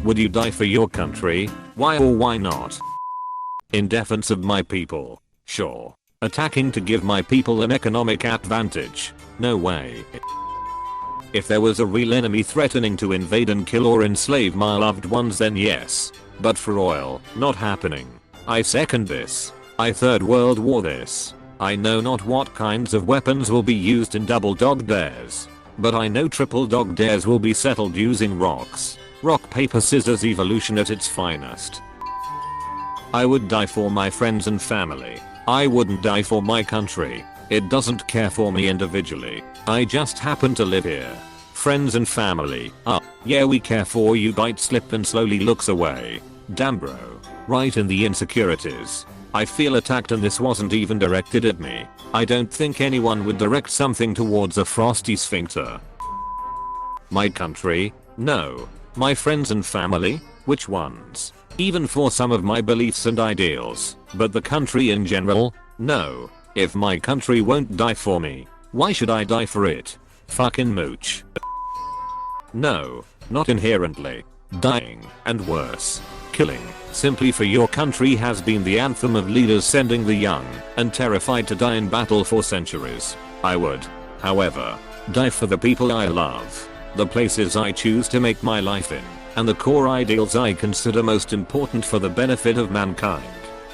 Would you die for your country? Why or why not? In defense of my people. Sure. Attacking to give my people an economic advantage. No way. If there was a real enemy threatening to invade and kill or enslave my loved ones, then yes. But for oil, not happening. I second this. I third world war this. I know not what kinds of weapons will be used in double dog dares. But I know triple dog dares will be settled using rocks. Rock paper scissors evolution at its finest. I would die for my friends and family. I wouldn't die for my country. It doesn't care for me individually. I just happen to live here. Friends and family. Yeah, we care for you. Bite slip and slowly looks away. Damn bro. Right in the insecurities. I feel attacked and this wasn't even directed at me. I don't think anyone would direct something towards a frosty sphincter. My country? No. My friends and family? Which ones? Even for some of my beliefs and ideals, but the country in general? No. If my country won't die for me, why should I die for it? Fucking mooch. No, not inherently. Dying, and worse, killing, simply for your country has been the anthem of leaders sending the young and terrified to die in battle for centuries. I would, however, die for the people I love, the places I choose to make my life in, and the core ideals I consider most important for the benefit of mankind.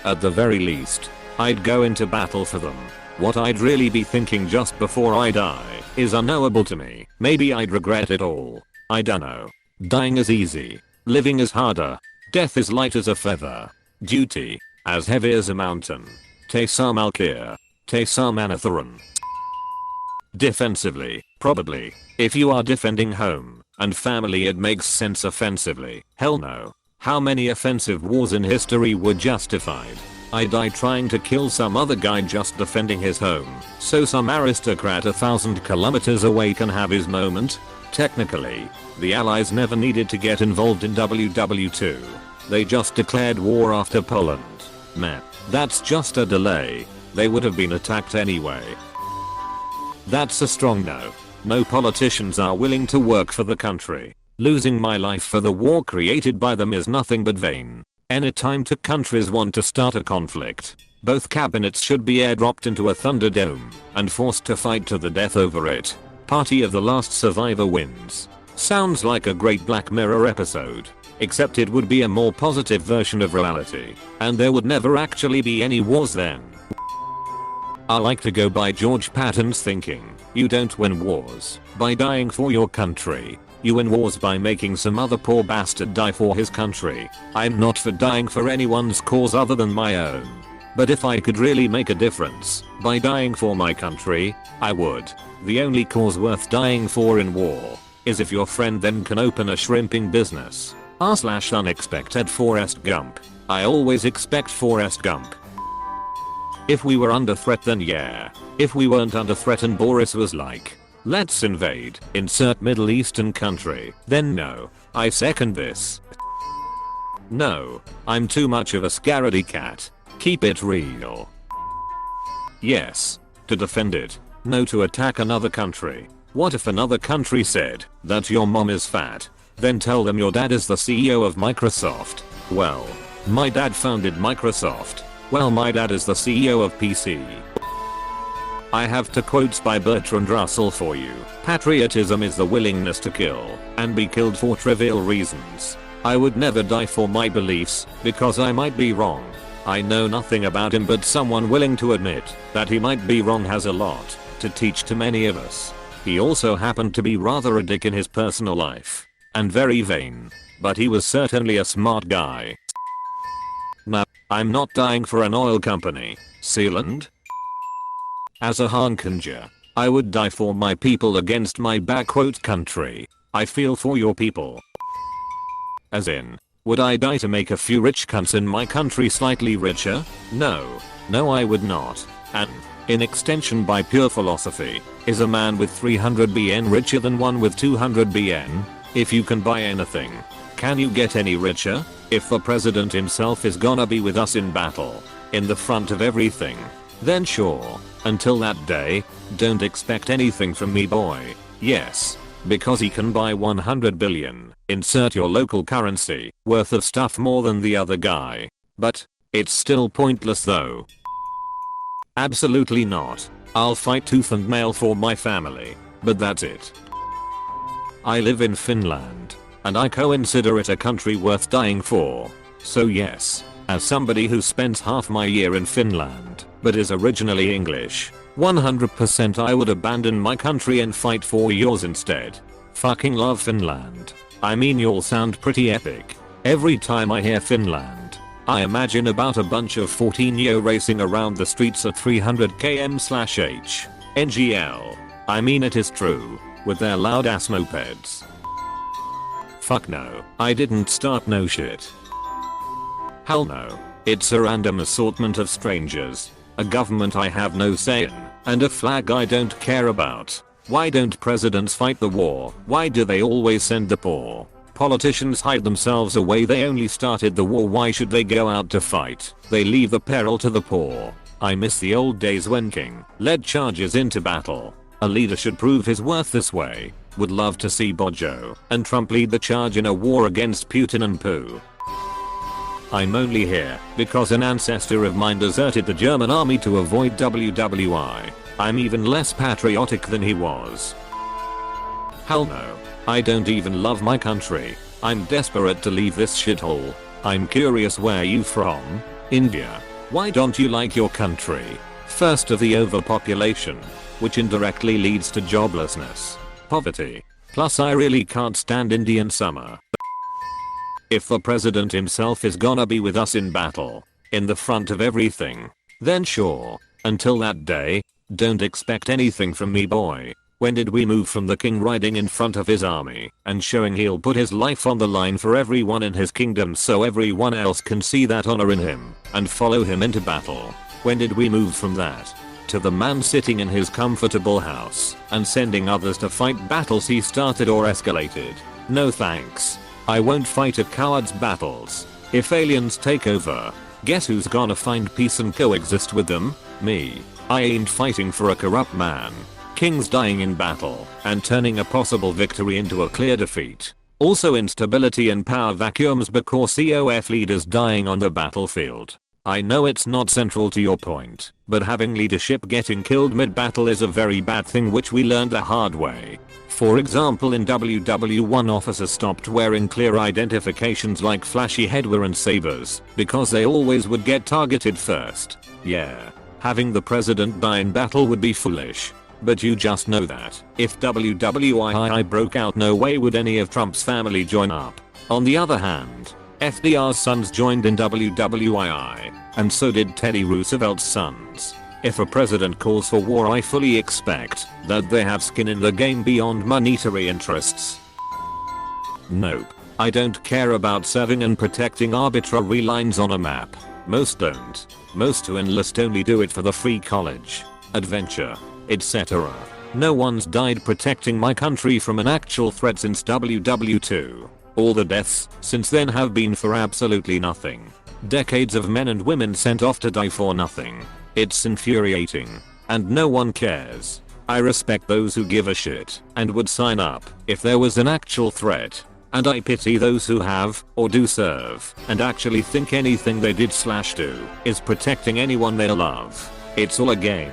At the very least, I'd go into battle for them. What I'd really be thinking just before I die is unknowable to me. Maybe I'd regret it all. I dunno. Dying is easy. Living is harder. Death is light as a feather. Duty, as heavy as a mountain. Tesa Malkir. Tesa Manatharan. Defensively, probably. If you are defending home and family, it makes sense. Offensively, hell no. How many offensive wars in history were justified? I die trying to kill some other guy just defending his home, so some aristocrat 1,000 kilometers away can have his moment? Technically, the Allies never needed to get involved in WW2. They just declared war after Poland. Meh. That's just a delay. They would have been attacked anyway. That's a strong no. No politicians are willing to work for the country. Losing my life for the war created by them is nothing but vain. Anytime two countries want to start a conflict, both cabinets should be airdropped into a Thunderdome and forced to fight to the death over it. Party of the last survivor wins. Sounds like a great Black Mirror episode, except it would be a more positive version of reality, and there would never actually be any wars then. I like to go by George Patton's thinking. You don't win wars by dying for your country. You win wars by making some other poor bastard die for his country. I'm not for dying for anyone's cause other than my own. But if I could really make a difference by dying for my country, I would. The only cause worth dying for in war is if your friend then can open a shrimping business. r/unexpected Forrest Gump. I always expect Forrest Gump. If we were under threat, then yeah. If we weren't under threat and Boris was like, let's invade, insert Middle Eastern country, then no. I second this. No, I'm too much of a scaredy cat. Keep it real. Yes, to defend it. No, to attack another country. What if another country said that your mom is fat? Then tell them your dad is the CEO of Microsoft. Well, my dad founded Microsoft. Well, my dad is the CEO of PC. I have 2 quotes by Bertrand Russell for you. Patriotism is the willingness to kill and be killed for trivial reasons. I would never die for my beliefs because I might be wrong. I know nothing about him, but someone willing to admit that he might be wrong has a lot to teach to many of us. He also happened to be rather a dick in his personal life and very vain, but he was certainly a smart guy. Nah, I'm not dying for an oil company. Sealand? As a Hankanger, I would die for my people against my backquote country. I feel for your people. As in, would I die to make a few rich cunts in my country slightly richer? No. No, I would not. And, in extension, by pure philosophy, is a man with 300 BN richer than one with 200 BN? If you can buy anything, can you get any richer? If the president himself is gonna be with us in battle, in the front of everything, then sure. Until that day, don't expect anything from me, boy. Yes, because he can buy 100 billion, insert your local currency, worth of stuff more than the other guy. But it's still pointless though. Absolutely not. I'll fight tooth and nail for my family, but that's it. I live in Finland, and I consider it a country worth dying for. So yes, as somebody who spends half my year in Finland, but is originally English, 100% I would abandon my country and fight for yours instead. Fucking love Finland. I mean, y'all sound pretty epic. Every time I hear Finland, I imagine about a bunch of 14-year racing around the streets at 300 km/h. NGL. I mean, it is true, with their loud ass mopeds. Fuck no, I didn't start no shit. Hell no. It's a random assortment of strangers, a government I have no say in, and a flag I don't care about. Why don't presidents fight the war? Why do they always send the poor? Politicians hide themselves away. They only started the war. Why should they go out to fight? They leave the peril to the poor. I miss the old days when king led charges into battle. A leader should prove his worth this way. Would love to see Bojo and Trump lead the charge in a war against Putin and Pooh. I'm only here because an ancestor of mine deserted the German army to avoid WWI. I'm even less patriotic than he was. Hell no. I don't even love my country. I'm desperate to leave this shithole. I'm curious, where you from? India. Why don't you like your country? First, of the overpopulation, which indirectly leads to joblessness, poverty. Plus I really can't stand Indian summer. If the president himself is gonna be with us in battle, in the front of everything, then sure. Until that day, don't expect anything from me, boy. When did we move from the king riding in front of his army and showing he'll put his life on the line for everyone in his kingdom so everyone else can see that honor in him and follow him into battle? When did we move from that to the man sitting in his comfortable house and sending others to fight battles he started or escalated? No thanks. I won't fight a coward's battles. If aliens take over, guess who's gonna find peace and coexist with them? Me. I ain't fighting for a corrupt man. Kings dying in battle and turning a possible victory into a clear defeat. Also instability and power vacuums because COF leaders dying on the battlefield. I know it's not central to your point, but having leadership getting killed mid-battle is a very bad thing, which we learned the hard way. For example, in WW1, officers stopped wearing clear identifications like flashy headwear and sabers because they always would get targeted first. Yeah. Having the president die in battle would be foolish. But you just know that if WWII broke out, no way would any of Trump's family join up. On the other hand, FDR's sons joined in WWII, and so did Teddy Roosevelt's sons. If a president calls for war, I fully expect that they have skin in the game beyond monetary interests. Nope. I don't care about serving and protecting arbitrary lines on a map. Most don't. Most who enlist only do it for the free college, adventure, etc. No one's died protecting my country from an actual threat since WW2. All the deaths since then have been for absolutely nothing. Decades of men and women sent off to die for nothing. It's infuriating. And no one cares. I respect those who give a shit and would sign up if there was an actual threat. And I pity those who have or do serve and actually think anything they did/do is protecting anyone they love. It's all a game.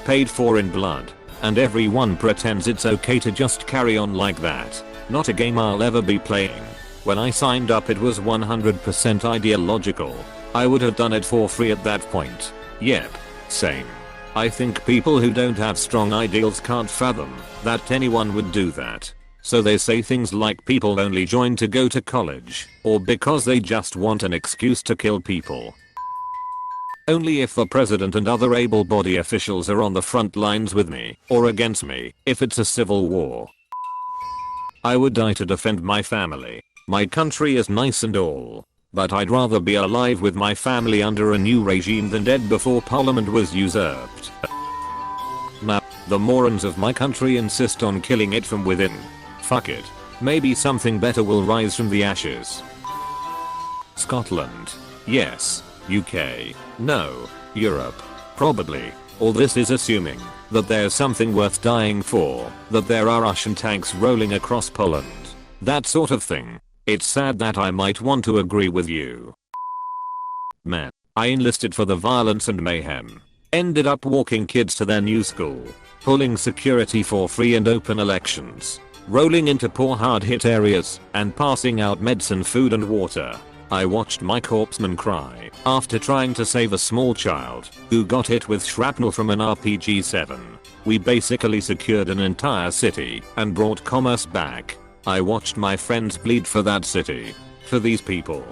Paid for in blood. And everyone pretends it's okay to just carry on like that. Not a game I'll ever be playing. When I signed up, it was 100% ideological. I would have done it for free at that point. Yep. Same. I think people who don't have strong ideals can't fathom that anyone would do that. So they say things like people only join to go to college, or because they just want an excuse to kill people. Only if the president and other able-bodied officials are on the front lines with me, or against me, if it's a civil war. I would die to defend my family. My country is nice and all, but I'd rather be alive with my family under a new regime than dead before parliament was usurped. Now, the morons of my country insist on killing it from within. Fuck it. Maybe something better will rise from the ashes. Scotland. Yes. UK. No. Europe. Probably. All this is assuming that there's something worth dying for, that there are Russian tanks rolling across Poland. That sort of thing. It's sad that I might want to agree with you. Man, I enlisted for the violence and mayhem. Ended up walking kids to their new school, pulling security for free and open elections, rolling into poor hard-hit areas, and passing out medicine, food and water. I watched my corpsman cry after trying to save a small child who got hit with shrapnel from an RPG-7. We basically secured an entire city and brought commerce back. I watched my friends bleed for that city. For these people,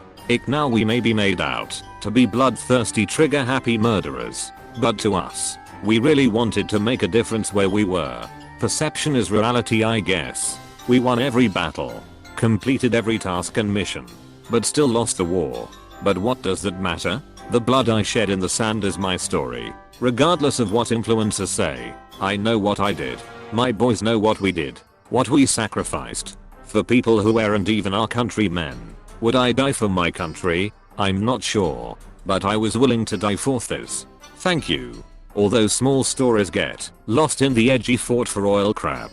now we may be made out to be bloodthirsty, trigger-happy murderers. But to us, we really wanted to make a difference where we were. Perception is reality, I guess. We won every battle, completed every task and mission, but still lost the war. But what does that matter? The blood I shed in the sand is my story. Regardless of what influencers say, I know what I did. My boys know what we did. What we sacrificed. For people who aren't even our countrymen. Would I die for my country? I'm not sure. But I was willing to die for this. Thank you. Although small stories get lost in the edgy fought for oil crap.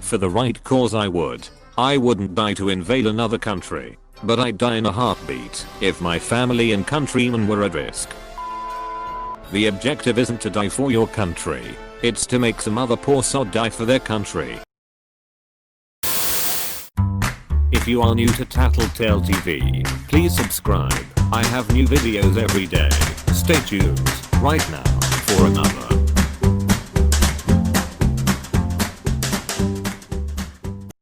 For the right cause I would. I wouldn't die to invade another country. But I'd die in a heartbeat if my family and countrymen were at risk. The objective isn't to die for your country. It's to make some other poor sod die for their country. If you are new to Tattletale TV, please subscribe. I have new videos every day. Stay tuned right now for another